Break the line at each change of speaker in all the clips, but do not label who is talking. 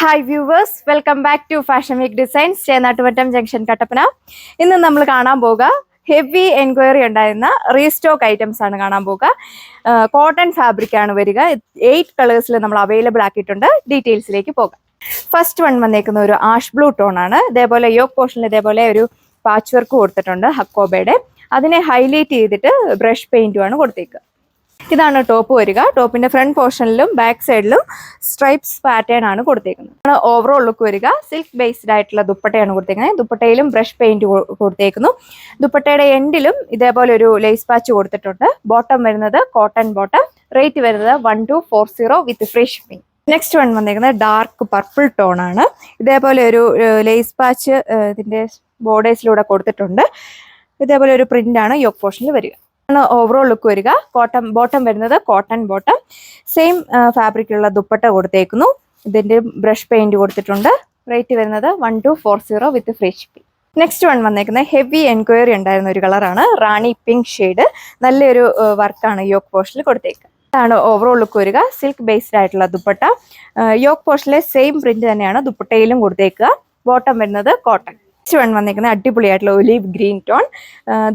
Hi viewers, welcome back to fashion week designs, Chennattuvattam junction, Kattappana. ഇന്ന് നമ്മൾ കാണാൻ പോകുക ഹെവി എൻക്വയറി ഉണ്ടായിരുന്ന റീസ്റ്റോക്ക് ഐറ്റംസ് ആണ് കാണാൻ പോകുക. കോട്ടൺ ഫാബ്രിക് ആണ് വരിക. 8 കളേഴ്സിൽ നമ്മൾ അവൈലബിൾ ആക്കിയിട്ടുണ്ട്. ഡീറ്റെയിൽസിലേക്ക് പോകാം. ഫസ്റ്റ് വൺ വന്നേക്കുന്ന ഒരു ആഷ് ബ്ലൂ ടോൺ ആണ്. ഇതേപോലെ യോക്ക് പോർഷനിൽ ഇതേപോലെ ഒരു പാച്ച് വർക്ക് കൊടുത്തിട്ടുണ്ട് ഹക്കോബയുടെ. അതിനെ ഹൈലൈറ്റ് ചെയ്തിട്ട് ബ്രഷ് പെയിന്റുമാണ് കൊടുത്തേക്കുക. ഇതാണ് ടോപ്പ് വരിക. ടോപ്പിന്റെ ഫ്രണ്ട് പോർഷനിലും ബാക്ക് സൈഡിലും സ്ട്രൈപ്സ് പാറ്റേൺ ആണ് കൊടുത്തേക്കുന്നത്. ഓവറോൾ ലുക്ക് വരിക. സിൽക്ക് ബേസ്ഡ് ആയിട്ടുള്ള ദുപ്പട്ടയാണ് കൊടുത്തേക്കുന്നത്. ദുപ്പട്ടയിലും ബ്രഷ് പെയിന്റ് കൊടുത്തേക്കുന്നു. ദുപ്പട്ടയുടെ എൻഡിലും ഇതേപോലെ ഒരു ലേസ് പാച്ച് കൊടുത്തിട്ടുണ്ട്. ബോട്ടം വരുന്നത് കോട്ടൺ ബോട്ടം. റേറ്റ് വരുന്നത് 1240 വിത്ത് ഫ്രീ ഷിപ്പിംഗ്. നെക്സ്റ്റ് വൺ വന്നേക്കുന്നത് ഡാർക്ക് പർപ്പിൾ ടോൺ ആണ്. ഇതേപോലെ ഒരു ലേസ് പാച്ച് ഇതിന്റെ ബോർഡേഴ്സിലൂടെ കൊടുത്തിട്ടുണ്ട്. ഇതേപോലെ ഒരു പ്രിന്റ് ആണ് യോക്ക് പോർഷനിൽ വരിക. ഓവറോൾ ലുക്ക് വരിക. ബോട്ടം വരുന്നത് കോട്ടൺ ബോട്ടം. സെയിം ഫാബ്രിക്കുള്ള ദുപ്പട്ട കൊടുത്തേക്കുന്നു. ഇതിന്റെ ബ്രഷ് പെയിന്റ് കൊടുത്തിട്ടുണ്ട്. റേറ്റ് വരുന്നത് 1240 വിത്ത് ഫ്രീ ഷിപ്പിംഗ്. നെക്സ്റ്റ് വൺ വന്നേക്കുന്നത് ഹെവി എൻക്വയറി ഉണ്ടായിരുന്ന ഒരു കളറാണ്. റാണി പിങ്ക് ഷെയ്ഡ്. നല്ലൊരു വർക്കാണ് യോക്ക് പോർഷനിൽ കൊടുത്തേക്കുക. ഇതാണ് ഓവറോൾ ലുക്ക് വരിക. സിൽക്ക് ബേസ്ഡ് ആയിട്ടുള്ള ദുപ്പട്ട. യോക്ക് പോർഷനിലെ സെയിം പ്രിന്റ് തന്നെയാണ് ദുപ്പട്ടയിലും കൊടുത്തേക്കുക. ബോട്ടം വരുന്നത് കോട്ടൺ. നെക്സ്റ്റ് വൺ വന്നേക്കുന്നത് അടിപൊളിയായിട്ടുള്ള ഒലീവ് ഗ്രീൻ ടോൺ.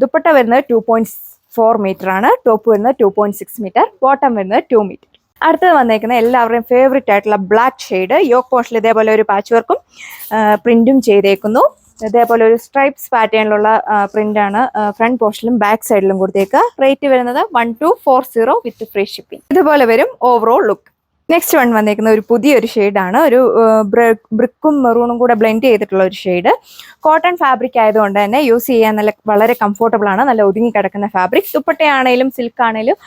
ദുപ്പട്ട വരുന്നത് 2.4 മീറ്റർ ആണ്. ടോപ്പ് വരുന്നത് 2.6 മീറ്റർ. ബോട്ടം വരുന്നത് 2 മീറ്റർ. അടുത്തത് വന്നേക്കുന്നത് എല്ലാവരുടെയും ഫേവറേറ്റ് ആയിട്ടുള്ള ബ്ലാക്ക് ഷെയ്ഡ്. യോക്ക് പോർഷനിൽ ഇതേപോലെ ഒരു പാച്ച് വർക്കും പ്രിന്റും ചെയ്തേക്കുന്നു. ഇതേപോലെ ഒരു സ്ട്രൈപ്സ് പാറ്റേണിലുള്ള പ്രിന്റ് ആണ് ഫ്രണ്ട് പോർഷനിലും ബാക്ക് സൈഡിലും കൊടുത്തേക്കുക. റേറ്റ് വരുന്നത് 1240 വിത്ത് ഫ്രീ ഷിപ്പിംഗ്. ഇതുപോലെ വരും ഓവറോൾ ലുക്ക്. നെക്സ്റ്റ് വൺ വന്നേക്കുന്ന ഒരു പുതിയൊരു ഷെയ്ഡാണ്. ഒരു ബ്രിക്കും മെറൂണും കൂടെ ബ്ലെൻഡ് ചെയ്തിട്ടുള്ള ഒരു ഷെയ്ഡ്. കോട്ടൺ ഫാബ്രിക് ആയതുകൊണ്ട് തന്നെ യൂസ് ചെയ്യാൻ വളരെ കംഫർട്ടബിൾ ആണ്. നല്ല ഒതുങ്ങി കിടക്കുന്ന ഫാബ്രിക്. ദുപ്പട്ടയാണേലും സിൽക്ക് ആണേലും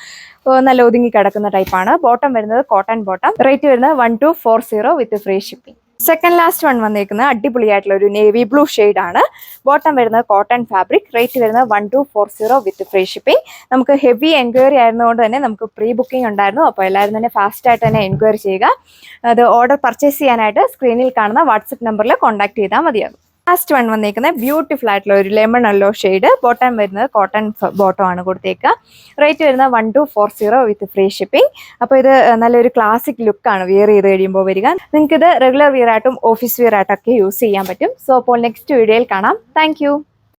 നല്ല ഒതുങ്ങി കിടക്കുന്ന ടൈപ്പാണ്. ബോട്ടം വരുന്നത് കോട്ടൺ ബോട്ടം. റേറ്റ് വരുന്നത് 1240 വിത്ത് free shipping. Second last one വന്നേക്കുന്നത് അടിപൊളിയായിട്ടുള്ള ഒരു നേവി ബ്ലൂ ഷെയ്ഡ് ആണ്. ബോട്ടം വരുന്നത് കോട്ടൺ ഫാബ്രിക്. റേറ്റ് വരുന്നത് 1240 വിത്ത് ഫ്രീ ഷിപ്പിംഗ്. നമുക്ക് ഹെവി എൻക്വയറി ആയിരുന്നതുകൊണ്ട് തന്നെ നമുക്ക് പ്രീ ബുക്കിംഗ് ഉണ്ടായിരുന്നു. അപ്പോൾ എല്ലാവരും തന്നെ ഫാസ്റ്റ് ആയിട്ട് തന്നെ എൻക്വയറി ചെയ്യുക. അത് ഓർഡർ പർച്ചേസ് ചെയ്യാനായിട്ട് സ്ക്രീനിൽ കാണുന്ന വാട്സപ്പ് നമ്പറിൽ കോൺടാക്ട് ചെയ്താൽ മതിയാകും. ലാസ്റ്റ് വൺ വന്നേക്കുന്നത് ബ്യൂട്ടിഫുൾ ആയിട്ടുള്ള ഒരു ലെമൺ യെല്ലോ ഷെയ്ഡ്. ബോട്ടം വരുന്നത് കോട്ടൺ ബോട്ടം ആണ് കൊടുത്തേക്കുക. റേറ്റ് വരുന്നത് 1240 വിത്ത് ഫ്രീ ഷിപ്പിംഗ്. അപ്പോൾ ഇത് നല്ലൊരു ക്ലാസിക് ലുക്കാണ് വിയർ ചെയ്ത് കഴിയുമ്പോൾ വരിക. നിങ്ങൾക്ക് ഇത് റെഗുലർ വിയർ ആയിട്ടും ഓഫീസ് വിയർ ആയിട്ടൊക്കെ യൂസ് ചെയ്യാൻ പറ്റും. സോ അപ്പോൾ നെക്സ്റ്റ് വീഡിയോയിൽ കാണാം. താങ്ക്